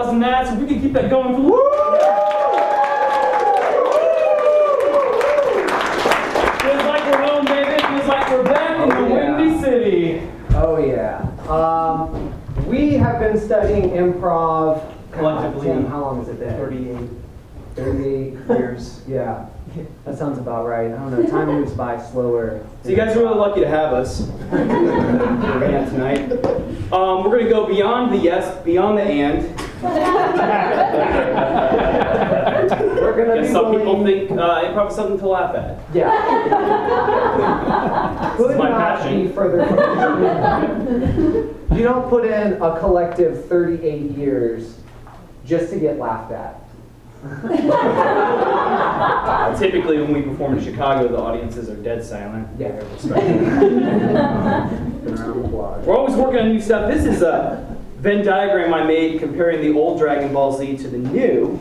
applause on that, so we can keep that going for the Feels like we're home, baby. Feels like we're back in the Windy City. Oh yeah. We have been studying improv Collectively. Tim, how long has it been? 38 years. Yeah, that sounds about right. I don't know. Time moves by slower. So you guys are really lucky to have us here tonight. We're going to go beyond the yes, beyond the and. We're gonna be Some people going- think improv is something to laugh at. Yeah. Could my not passion. be further from the truth. You don't put in a collective 38 years just to get laughed at. Typically, when we perform in Chicago, the audiences are dead silent. Yeah. Respectful. Been around the block. We're always working on new stuff. This is a Venn diagram I made comparing the old Dragon Ball Z to the new.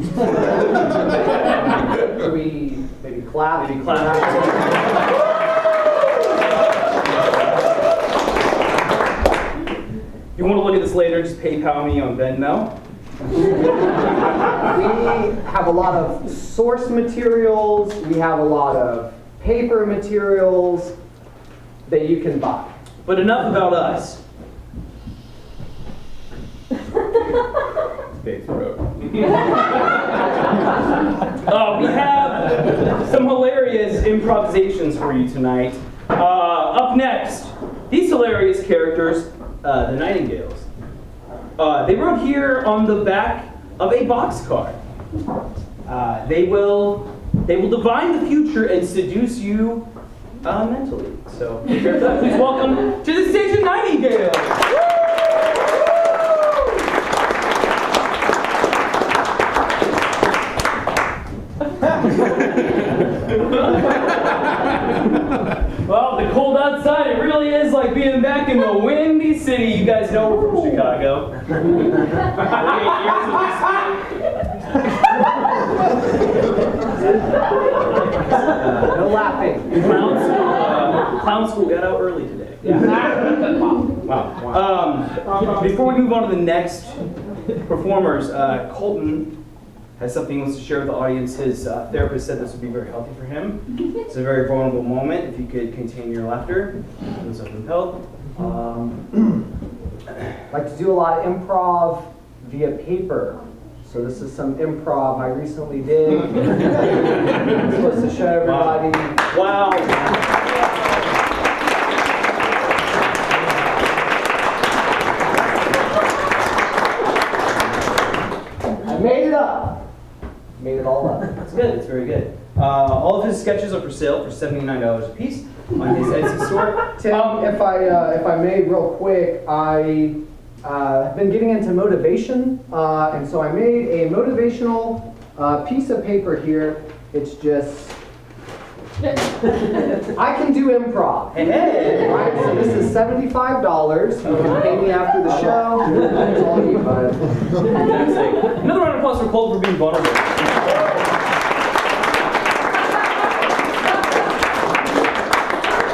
Should we maybe clap? Maybe clap. If you want to look at this later, just PayPal me on Venmo. We have a lot of source materials. We have a lot of paper materials that you can buy. But enough about us. Big throat. We have some hilarious improvisations for you tonight. Up next, these hilarious characters, the Nightingales. They wrote here on the back of a boxcar. They will divine the future and seduce you mentally. So, please welcome to the stage the Nightingales. Well, the cold outside, it really is like being back in the Windy City. You guys know we're from Chicago. 48 years No laughing. Clown school got out early today. Yeah. Wow. Before we move on to the next performers, Colton has something he wants to share with the audience. His therapist said this would be very healthy for him. It's a very vulnerable moment. If you could contain your laughter, those are compelled. Like to do a lot of improv via paper. So this is some improv I recently did. I'm supposed to show everybody. Wow. I made it up. Made it all up. That's good. It's very good. All of his sketches are for sale for $79 a piece on his Etsy store. Tim, if I may, real quick, I have been getting into motivation, and so I made a motivational piece of paper here. It's just I can do improv. Hey. Right, so this is $75. You can pay me after the show. It's all you, bud. Fantastic. Another round of applause for Colton for being vulnerable.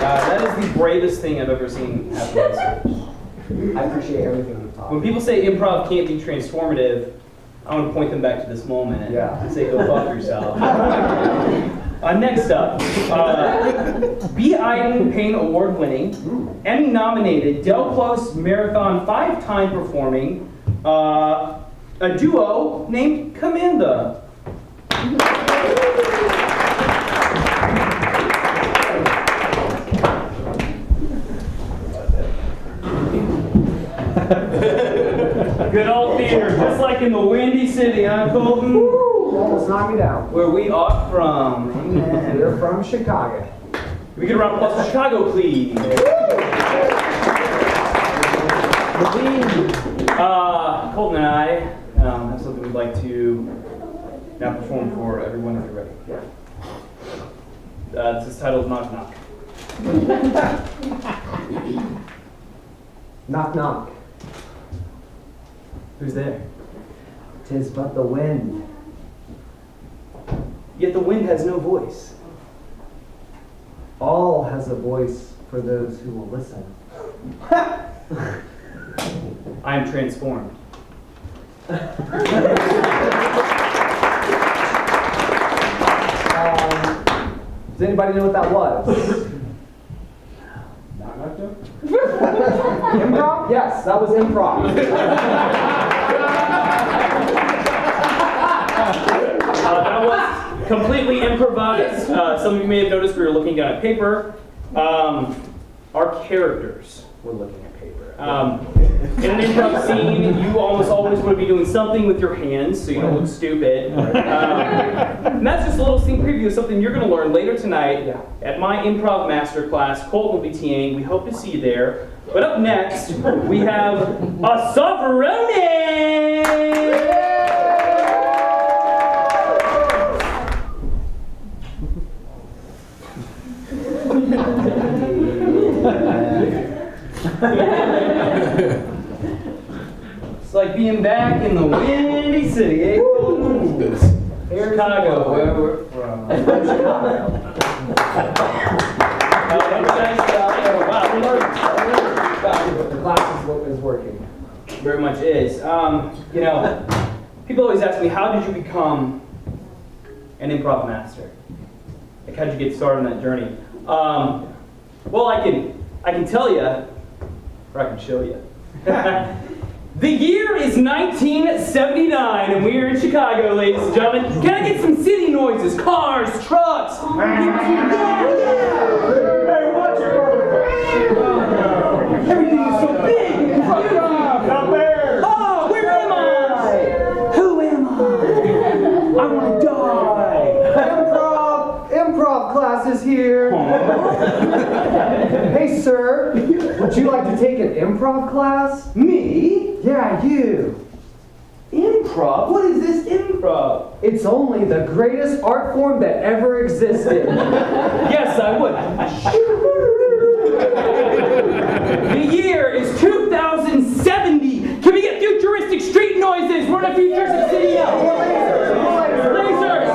That is the bravest thing I've ever seen happen on stage. I appreciate everything you've taught. When people say improv can't be transformative, I want to point them back to this moment and say, go fuck yourself. Next up, B. Iden Payne Award-winning, Emmy-nominated, Del Close Marathon 5-time performing, a duo named Commanda. Good old theater, just like in the Windy City, huh, Colton? Woo, almost knocked me down. Where we are from. Amen. We're from Chicago. We get a round of applause for Chicago, please. Colton and I have something we'd like to now perform for everyone if you're ready. This is titled Knock Knock. Knock knock. Who's there? 'Tis but the wind. Yet the wind has no voice. All has a voice for those who will listen. I am transformed. Does anybody know what that was? Improv? Yes, that was improv. That was completely improvised. Some of you may have noticed we were looking down at paper. Our characters were looking at paper. In an improv scene, you almost always want to be doing something with your hands so you don't look stupid. And that's just a little sneak preview of something you're going to learn later tonight at my improv masterclass. Colton will be TAing. We hope to see you there. But up next, we have a Sofferone! It's like being back in the Windy City, eh? Chicago, where we're from. The class is working. Very much is. You know, people always ask me, how did you become an improv master? Like, how did you get started on that journey? Well, I can tell you, or I can show you. The year is 1979, and we are in Chicago, ladies and gentlemen. Can I get some city noises? Cars, trucks. Hey, watch it. Everything is so big and beautiful. Out there. Oh, where am I? Who am I? I want to die. Improv class is here. Hey, sir, would you like to take an improv class? Me? Yeah, you. Improv? What is this improv? It's only the greatest art form that ever existed. Yes, I would. The year is 2070. Can we get futuristic street noises? We're in a futuristic city now. Lasers.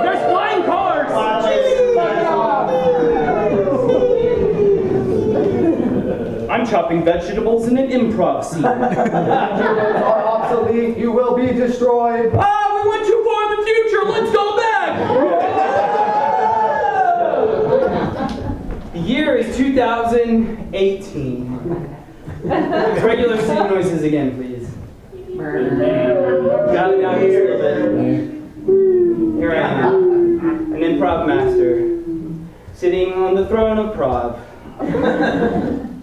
There's flying cars. I'm chopping vegetables in an improv scene. Are obsolete. You will be destroyed. Ah, we went too far in the future. Let's go back. The year is 2018. Regular city noises again, please. Got it down just a little bit. Here I am, an improv master, sitting on the throne of Prov.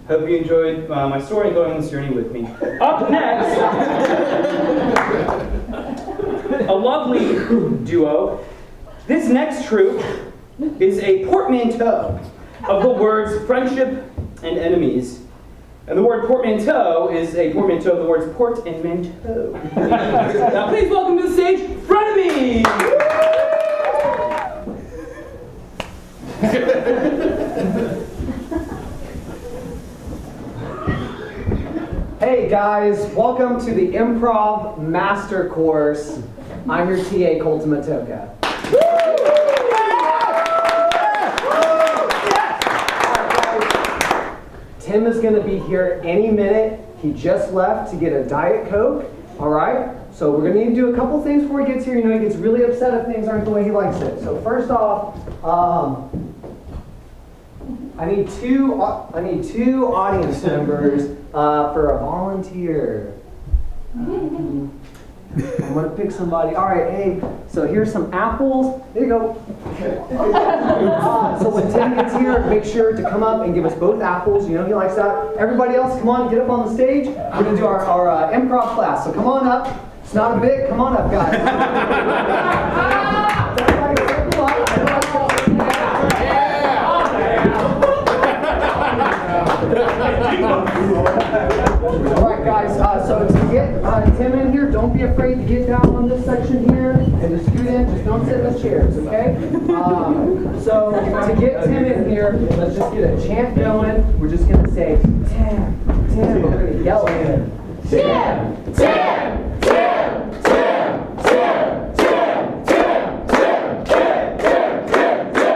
Hope you enjoyed my story and going on this journey with me. Up next, a lovely duo. This next troupe is a portmanteau of the words friendship and enemies. And the word portmanteau is a portmanteau of the words port and manteau. Now please welcome to the stage, Frenemy! Hey guys, welcome to the Improv Master Course. I'm your TA, Colton Matocha. Tim is going to be here any minute. He just left to get a Diet Coke. All right? So we're going to need to do a couple things before he gets here. You know, he gets really upset if things aren't the way he likes it. So first off, I need two audience members for a volunteer. I'm gonna pick somebody. All right, hey. So here's some apples. There you go. So when Tim gets here, make sure to come up and give us both apples. You know he likes that. Everybody else, come on, get up on the stage. We're gonna do our improv class. So come on up. It's not a bit. Come on up, guys. All right, guys, so to get Tim in here, don't be afraid to get down on this section here and to scoot in. Just don't sit in the chairs, okay? So to get Tim in here, let's just get a chant going. We're just going to say, Tim, Tim. We're going to yell at him. Tim, Tim, Tim, Tim, Tim, Tim, Tim, Tim, Tim, Tim, Tim, Tim,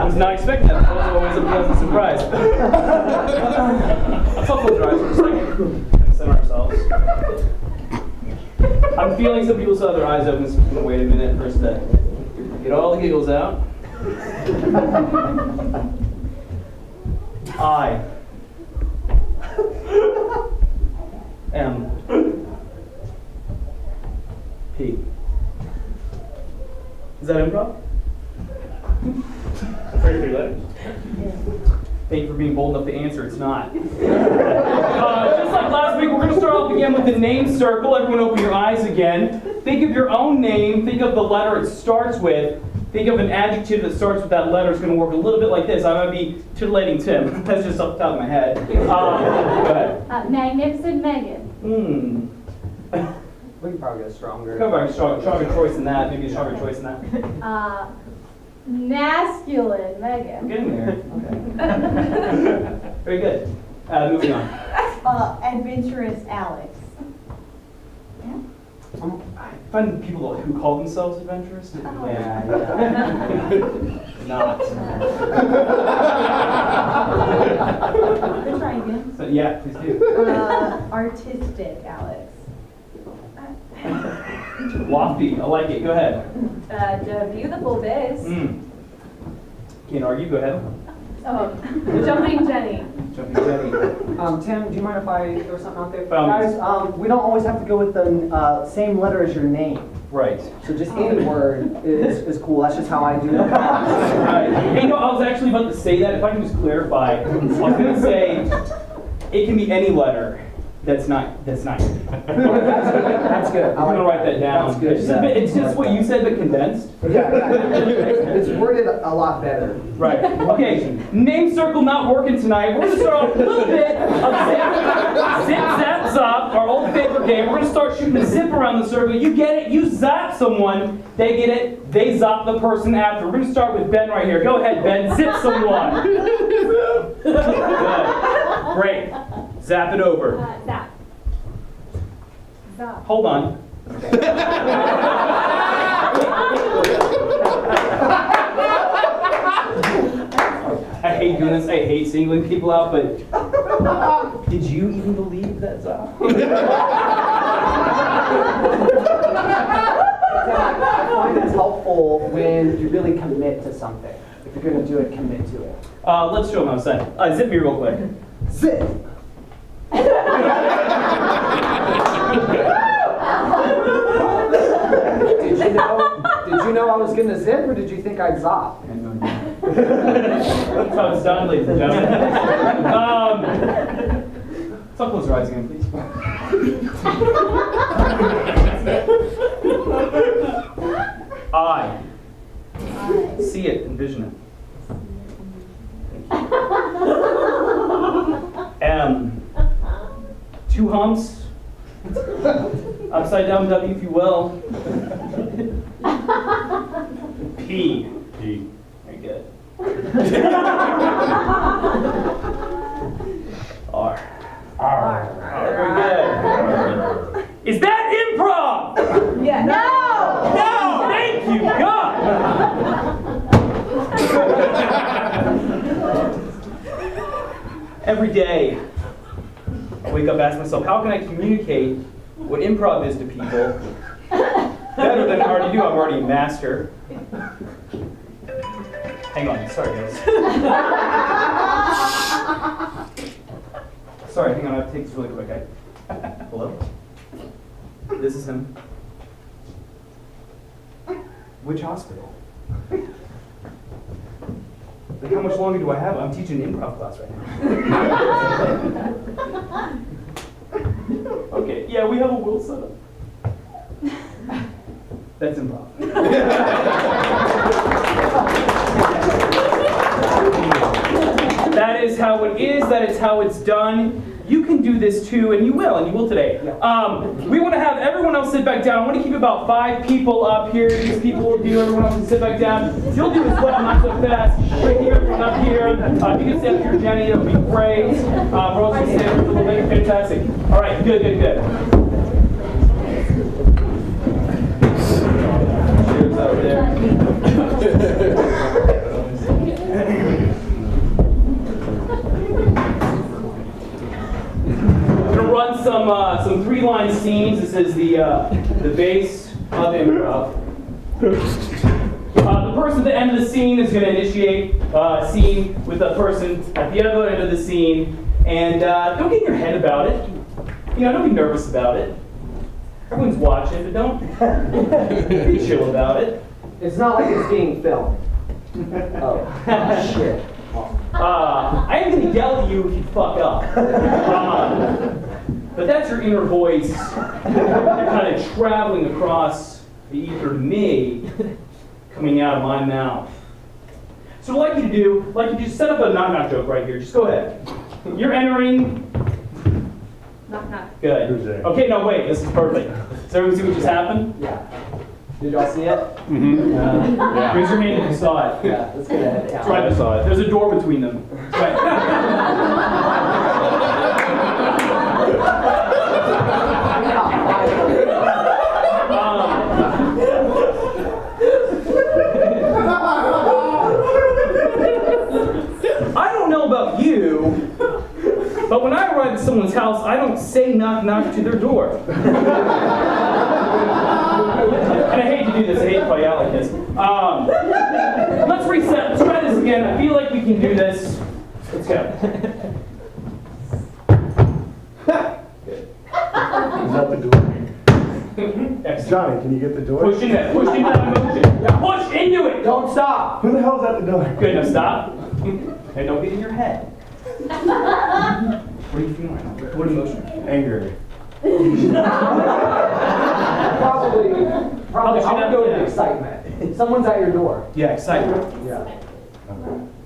was not expecting that. That was always a pleasant surprise. Let's all close our eyes for a second and center ourselves. I'm feeling some people still have their eyes open, so I'm going to wait a minute first to get all the giggles out. I am P. Is that improv? Thank you for being bold enough to answer. It's not. Just like last week, we're going to start off again with the name circle. Everyone open your eyes again. Think of your own name. Think of the letter it starts with. Think of an adjective that starts with that letter. It's going to work a little bit like this. I might be titillating Tim. That's just off the top of my head. Go ahead. Magnificent Megan. We can probably go stronger. Probably a stronger choice than that. Maybe a stronger choice than that. Masculine Megan. Getting there. Okay. Very good. Moving on. Adventurous Alex. I find people who call themselves adventurous. Oh. Yeah. Not. Let's try again. So, yeah, please do. Artistic Alex. Lofty. I like it. Go ahead. Beautiful Biz. Can't argue. Go ahead. Jumping Jenny. Jumping Jenny. Tim, do you mind if I throw something out there? Guys, we don't always have to go with the same letter as your name. Right. So just any word is cool. That's just how I do it. Right. Hey, no, I was actually about to say that. If I can just clarify, I was going to say it can be any letter. That's not. That's good. That's good. I'm gonna write that down. That's good. It's just what you said, but condensed. Yeah. It's worded a lot better. Right. Okay. Name circle not working tonight. We're gonna start off a little bit of zip, zap, zop, our old favorite game. We're gonna start shooting a zip around the circle. You get it. You zap someone. They get it. They zop the person after. We're gonna start with Ben right here. Go ahead, Ben. Zip someone. Good. Great. Zap it over. Zap. Zap. Hold on. I hate doing this. I hate singling people out, but did you even believe that Zap? I find it's helpful when you really commit to something. If you're going to do it, commit to it. Let's show them how it's done. Zip me real quick. Zip. Did you know I was going to zip, or did you think I'd zop? That's how it's done, ladies and gentlemen. So close your eyes again, please. I see it, envision it. M. Two humps. Upside down W, if you will. P. P. Very good. R. Very good. Is that improv? Yeah. No! No! Thank you, God! Every day, I wake up asking myself, how can I communicate what improv is to people better than I already do? I'm already a master. Hang on, sorry guys. Sorry, hang on, I have to take this really quick. Hello? This is him. Which hospital? Like, how much longer do I have? I'm teaching an improv class right now. Okay, yeah, we have a wheel set up. That's improv. That is how it is. That is how it's done. You can do this too, and you will today. We want to have everyone else sit back down. I want to keep about 5 people up here. These people will do. Everyone else can sit back down. You'll do as well, not so fast. Right here, everyone up here. You can stay up here, Jenny. It'll be great. We're also going to stay up a little bit. Fantastic. All right, good. Cheers out there. is the base of improv. The person at the end of the scene is going to initiate a scene with the person at the other end of the scene. And don't get in your head about it. Don't be nervous about it. Everyone's watching, but don't be chill about it. It's not like it's being filmed. Oh, shit. I am going to yell at you if you fuck up. But that's your inner voice kind of traveling across the ether to me, coming out of my mouth. So what I'd like you to do, just set up a knock-knock joke right here. Just go ahead. You're entering. Knock, knock. Good. Okay, no, wait. This is perfect. Does everyone see what just happened? Yeah. Did y'all see it? Yeah. Raise your hand if you saw it. Yeah, let's get ahead. That's right. I saw it. There's a door between them. That's right. I don't know about you, but when I arrive at someone's house, I don't say knock knock to their door. And I hate to do this, I hate to call you out like this. Let's reset, let's try this again. I feel like we can do this. Let's go. Good. Is that the door? Excellent. Johnny, can you get the door? Push into that emotion. Push into it! Don't stop! Who the hell's at the door? Good, now stop. And don't get in your head. What are you feeling right now? What emotion? Anger. Probably I would go to Yeah. excitement. Someone's at your door. Yeah, excitement. Yeah.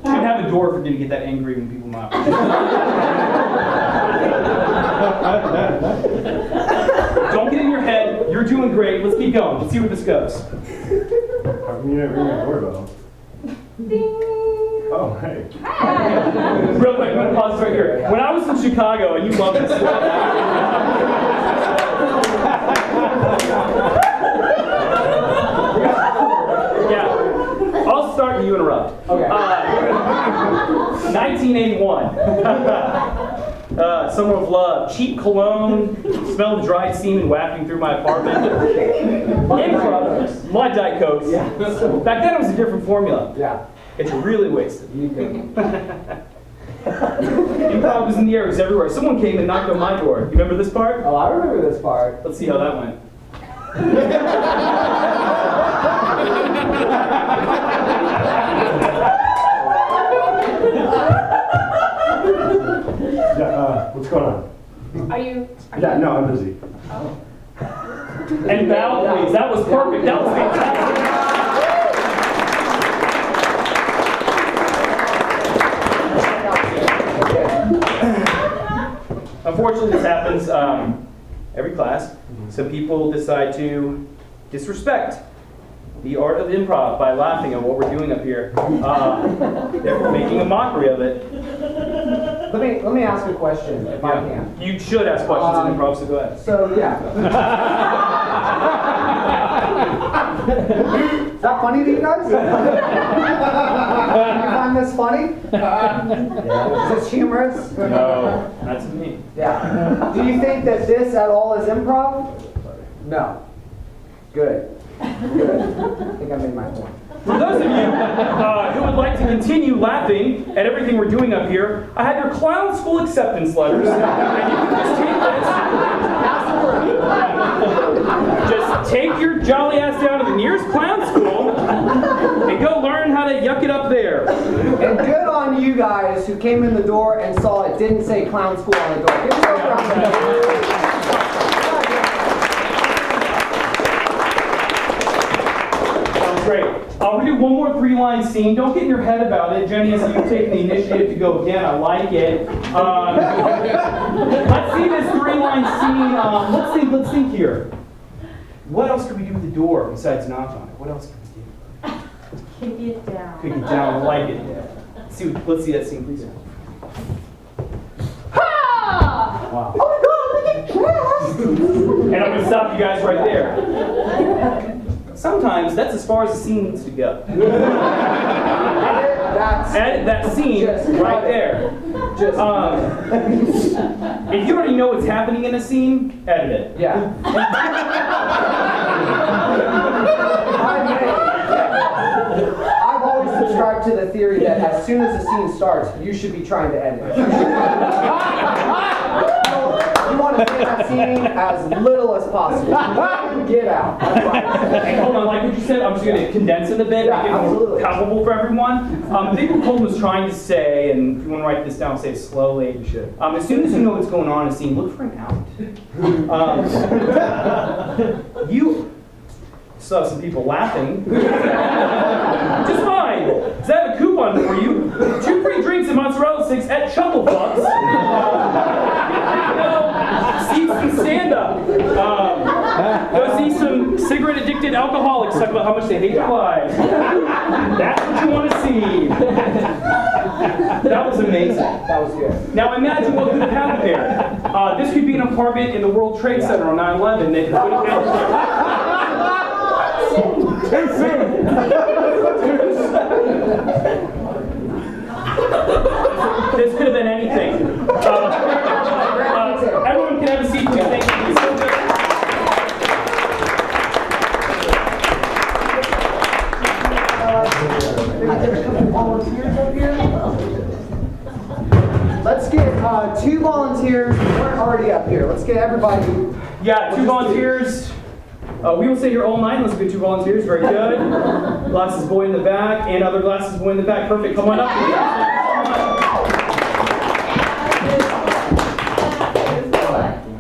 Shouldn't have a door for you to get that angry when people mock. Don't get in your head. You're doing great. Let's keep going. Let's see where this goes. How come you didn't ring the doorbell? Oh, hey. Real quick, I'm going to pause right here. When I was in Chicago, and you love this stuff. Yeah. I'll start and you interrupt. Okay. 1981. Summer of love. Cheap cologne. Smell the dried semen wafting through my apartment. Improv. My Diet Cokes. Yeah. Back then it was a different formula. Yeah. It's really wasted. You can. Improv was in the air. It was everywhere. Someone came and knocked on my door. You remember this part? Oh, I remember this part. Let's see how that went. Yeah, what's going on? Are you? Yeah, no, I'm busy. And bow, please. That was perfect. That was fantastic. Unfortunately, this happens every class. Some people decide to disrespect the art of improv by laughing at what we're doing up here. They're making a mockery of it. Let me ask a question, if I can. You should ask questions in improv, so go ahead. So, yeah. Is that funny to you guys? Do you find this funny? Is this humorous? No, that's me. Yeah. Do you think that this at all is improv? No. Good. Good. I think I made my point. For those of you who would like to continue laughing at everything we're doing up here, I have your clown school acceptance letters, and you can just take your jolly ass down to the nearest clown school and go learn how to yuck it up there. And good on you guys who came in the door and saw it didn't say clown school on the door. Give yourself a round of applause. Great. We're going to do one more 3-line scene. Don't get in your head about it. Jenny, as you've taken the initiative to go again, I like it. Let's see this 3-line scene. Let's think here. What else could we do with the door besides knock on it? What else could we do? Kick it down. Kick it down. I like it. Let's see that scene, please. Ha! Wow. Oh my God, look at this! And I'm going to stop you guys right there. Sometimes that's as far as the scene needs to go. That That's Edit that scene Just right cut it. there. just If you already know what's happening in a scene, edit it. yeah. I've always subscribed to the theory that as soon as the scene starts, you should be trying to edit. You want to stay in that scene as little as possible. Get out. That's right. Hey, hold on, like what you said, I'm just going to condense it a bit, Yeah, make it more absolutely. palpable for everyone. I think what Colton was trying to say, and if you want to write this down, say it slowly. You should. As soon as you know what's going on in a scene, look for an out. You still have some people laughing. Just fine. Because I have a coupon for you. 2 free drinks and mozzarella sticks at Chuckle Fucks. See some stand-up. Go see some cigarette-addicted alcoholics talk about how much they hate their lives. That's what you want to see. That was amazing. That was good. Now imagine what could have happened there. This could be an apartment in the World Trade Center on 9/11 that could have Too soon. This could have been anything. Everyone can have a seat, please. Thank you. So good. Maybe get a couple volunteers up here. Let's get 2 volunteers who weren't already up here. Let's get everybody. Yeah, 2 volunteers. We will stay here all night. Let's get 2 volunteers. Very good. Glasses boy in the back and other glasses boy in the back. Perfect. Come on up.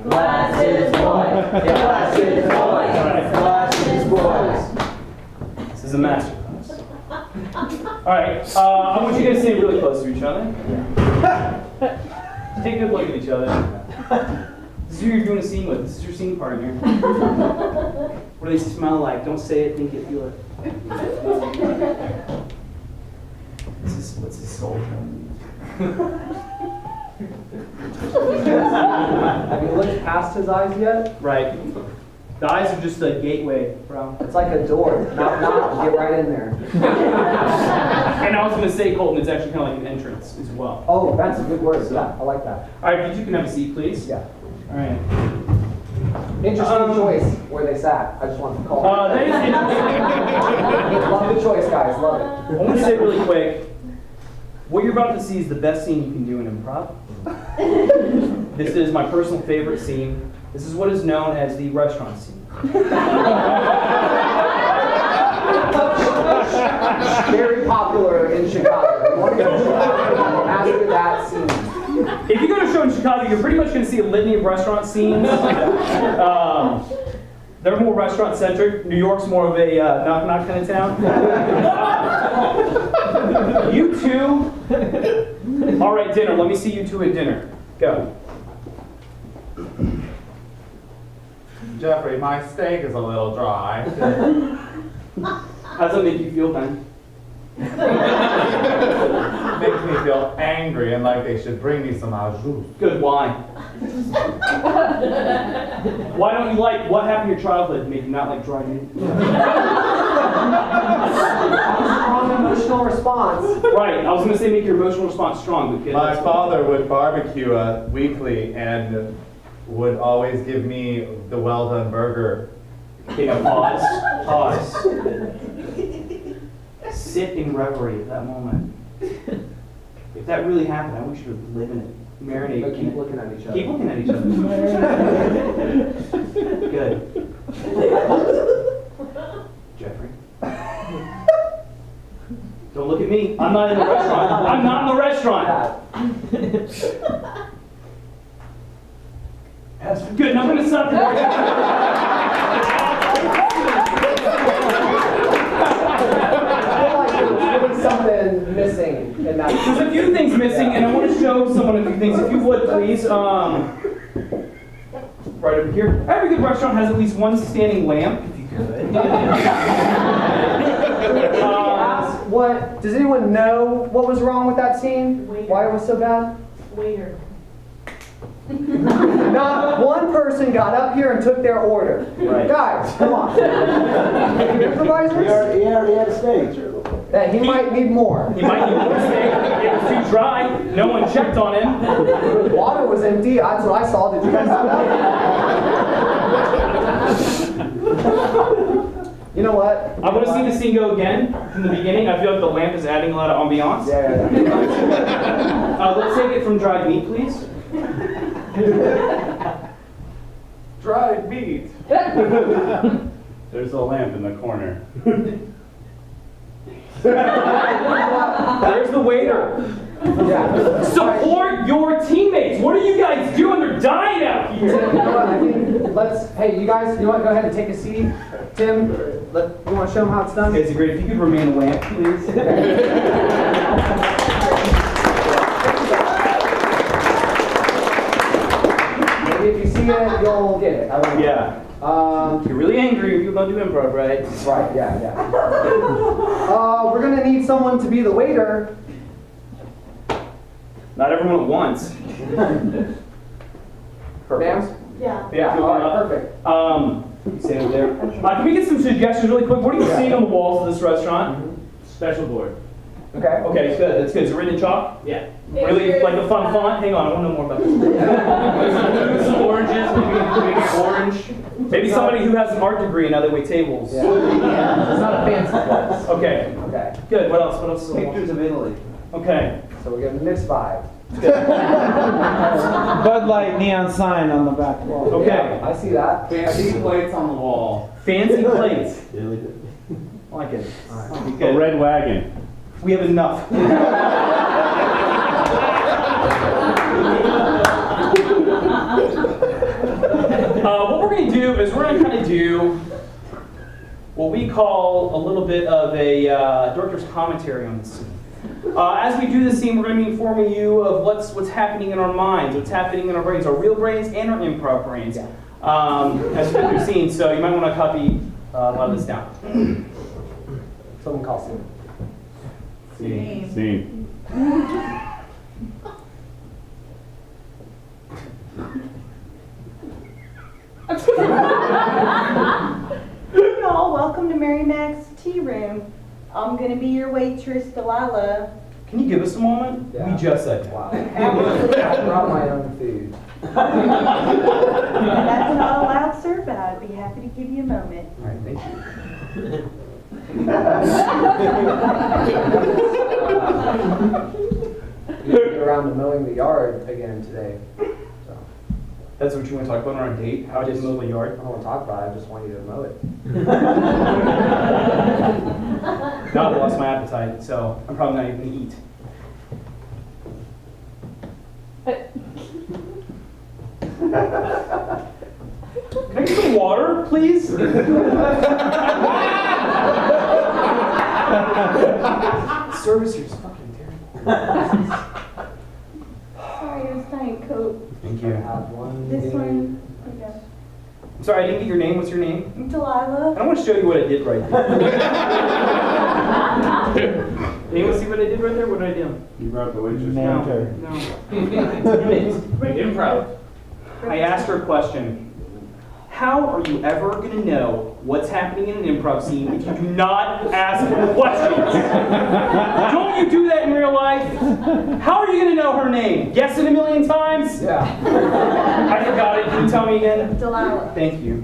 Glasses boy, glasses boys, glasses boys. This is a masterclass. All right. I want you guys to stay really close to each other. Take a good look at each other. This is who you're doing a scene with. This is your scene partner. What do they smell like? Don't say it, think it, feel it. What's his soul? Have you looked past his eyes yet? Right. The eyes are just a gateway, bro. It's like a door. Knock, knock, get right in there. And I was going to say, Colton, it's actually kind of like an entrance as well. Oh, that's a good word. Yeah, I like that. All right, you two can have a seat, please. Yeah. All right. Interesting choice where they sat. I just wanted to call That is interesting. Love the choice, guys. Love it. I want to say really quick, what you're about to see is the best scene you can do in improv. This is my personal favorite scene. This is what is known as the restaurant scene. Very popular in Chicago. You want to go to Chicago, master that scene. If you go to a show in Chicago, you're pretty much going to see a litany of restaurant scenes. They're more restaurant-centric. New York's more of a knock-knock kind of town. You two, all right, dinner. Let me see you two at dinner. Go. Jeffrey, my steak is a little dry. How does that make you feel, Ben? Makes me feel angry and like they should bring me some au jus. Good. Why? Why don't you like what happened in your childhood to make you not like dry meat? Strong emotional response. Right. I was going to say make your emotional response strong, but kid, My that's- father would barbecue weekly and would always give me the well done burger. Okay, now pause. Pause. Sit in reverie at that moment. If that really happened, I want you to live in it. Marinate. But in keep it. looking at each other. Keep looking at each other. Good. Jeffrey. Don't look at me. I'm not in the restaurant. I'm not in the restaurant. Good. Now I'm going to stop Something missing in that. There's a few things missing, and I want to show someone a few things. If you would, please. Right over here. Every good restaurant has at least one standing lamp, if you could. What? Does anyone know what was wrong with that scene? Why it was so bad? Waiter. Not one person got up here and took their order. Right. Guys, come on. Improvisers? He already had a stage. that he might need more. He might need more steak. It was too dry. No one checked on him. The water was empty. That's what I saw. Did you guys see that? You know what? I want to see the scene go again from the beginning. I feel like the lamp is adding a lot of ambiance. Yeah. Let's take it from dried meat, please. Dried meat. There's a lamp in the corner. There's the waiter. Yeah. Support your teammates. What are you guys doing? They're dying out Tim, here. you know what? I think hey, you guys, you know what? Go ahead and take a seat. Tim, you want to show them how it's done? It's great. If you could remain a lamp, please. Maybe if you see it, you'll get it. I don't know. Yeah. You're really angry if you don't do improv, right? Right, yeah. We're gonna need someone to be the waiter. Not everyone at once. Perfect. Ma'am? Yeah. Yeah, All right, perfect. Stand over there. Can we get some suggestions really quick? What are you seeing on the walls of this restaurant? Special board. Okay. Okay, good. That's good. Is it written in chalk? Yeah. Really, like a fun font? Hang on, I want to know more about this. Some oranges, maybe orange. Maybe somebody who has an art degree and now they wait tables. Yeah. It's not a fancy place. Okay, Okay. good. What else? What else? Pictures of Italy. Okay. So we're getting this vibe. Bud Light neon sign on the back wall. Okay. Yeah, I see that. Fancy plates on the wall. Fancy plates. I like it. A Good. red wagon. We have enough. What we're going to do is we're going to kind of do what we call a little bit of a director's commentary on the scene. As we do the scene, we're going to be informing you of what's happening in our minds, what's happening in our brains, our real brains and our improv brains, as we go through the scene. So you might want to copy a lot of this down. Someone calls him. Scene. Y'all, welcome to Mary Mac's Tea Room. I'm gonna be your waitress, Delilah. Can you give us a moment? Yeah. We just said that. Wow. I brought my own food. That's not allowed, sir, but I'd be happy to give you a moment. All right, thank you. Get around to mowing the yard again today. So, That's what you want to talk about on our date? How I did mow the I yard? don't want to talk about it, I just want you to mow it. Now I've lost my appetite, so I'm probably not even going to eat. Can I get some water, please? Service here's fucking terrible. Sorry, it was Diet Coke. Thank I you. have one. This one, okay. I'm sorry, I didn't get your name. What's your name? I Delilah. don't want to show you what I did right there. Anyone see what I did right there? What did I do? You brought the waitress. No. Manager. No. Damn it. Improv. I asked her a question. How are you ever going to know what's happening in an improv scene if you do not ask questions? Don't you do that in real life? How are you going to know her name? Guess it a million times? Yeah. I forgot it. Can you tell me again? Delilah. Thank you.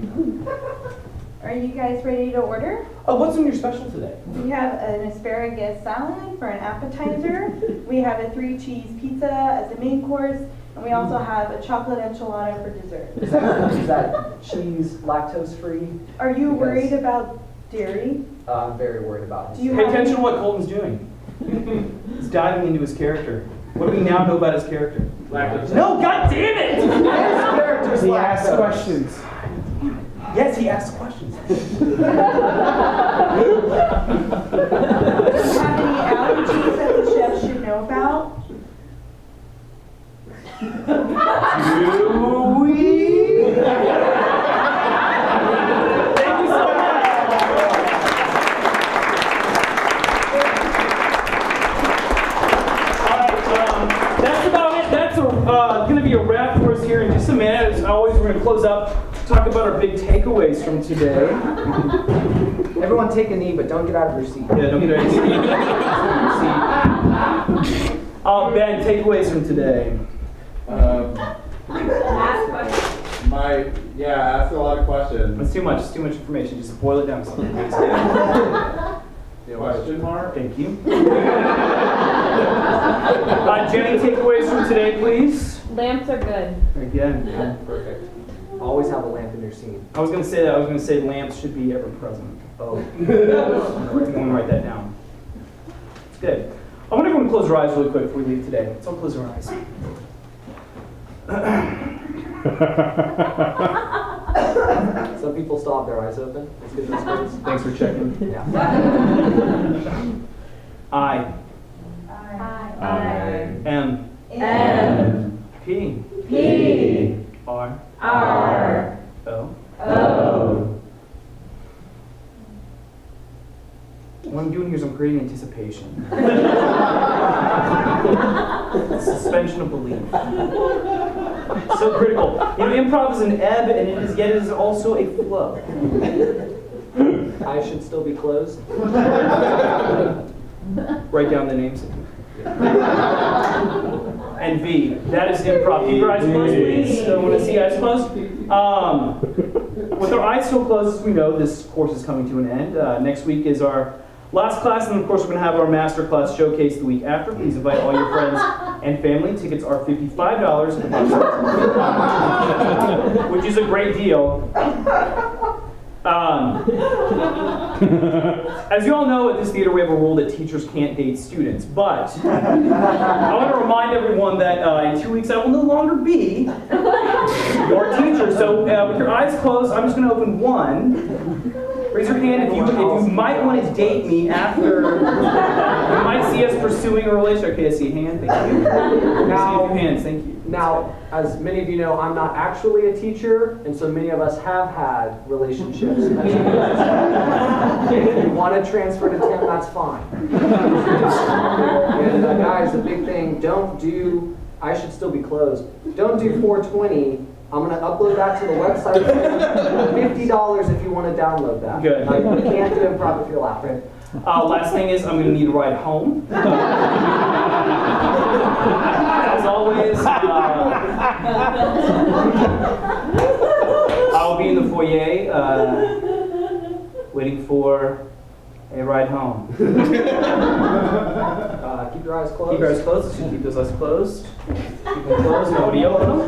Are you guys ready to order? Oh, what's on your special today? We have an asparagus salad for an appetizer. We have a 3-cheese pizza as a main course. And we also have a chocolate enchilada for dessert. Is that cheese lactose free? Are you Yes. worried about dairy? I'm very worried about Do you Pay have attention to any- what Colton's doing. He's diving into his character. What do we now know about his character? Lactose. No, god damn it! His character's He asks lactose. questions. Yes, he asks questions. Do you have any allergies that the chef should know about? Do we? Thank you so much. All right, that's about it. That's going to be a wrap for us here in just a minute. As always, we're going to close up talk about our big takeaways from today. Everyone take a knee, but don't get out of your seat. Yeah, don't get out of your seat. Ben, takeaways from today. Ask questions. Ask a lot of questions. That's too much. It's too much information. Just boil it down. Question mark? Thank you. Jenny, takeaways from today, please. Lamps are good. Again. Perfect. Always have a lamp in your scene. I was going to say that. I was going to say lamps should be ever present. Oh. I'm going to write that down. It's good. I want everyone to close their eyes really quick before we leave today. Let's all close our eyes. Some people still have their eyes open. Let's get those ones. Thanks for checking. Yeah. I M M P P R R O. O. What I'm doing here is I'm creating anticipation. Suspension of belief. So critical. You know, improv is an ebb, and yet it is also a flow. Eyes should still be closed. Write down the names. And V. That is improv. Keep your eyes closed, please. I want to see eyes closed. With our eyes still closed, as we know, this course is coming to an end. Next week is our last class, and of course, we're going to have our master class showcase the week after. Please invite all your friends and family. Tickets are $55, which is a great deal. As you all know, at this theater, we have a rule that teachers can't date students. But I want to remind everyone that in 2 weeks, I will no longer be your teacher. So with your eyes closed, I'm just going to open one. Raise your hand if you might want to date me after. You might see us pursuing a relationship. Okay, I see a hand. Thank you. I see a few hands. Thank you. Now, as many of you know, I'm not actually a teacher, and so many of us have had relationships. If you want to transfer to Tim, that's fine. And guys, the big thing, I should still be closed. Don't do 420. I'm going to upload that to the website. $50 if you want to download that. Good. You can't do improv if you're laughing. Last thing is, I'm going to need a ride home. As always, I'll be in the foyer waiting for a ride home. Keep your eyes closed. Keep your eyes closed. Let's just keep those eyes closed. Keep them closed. Nobody open them.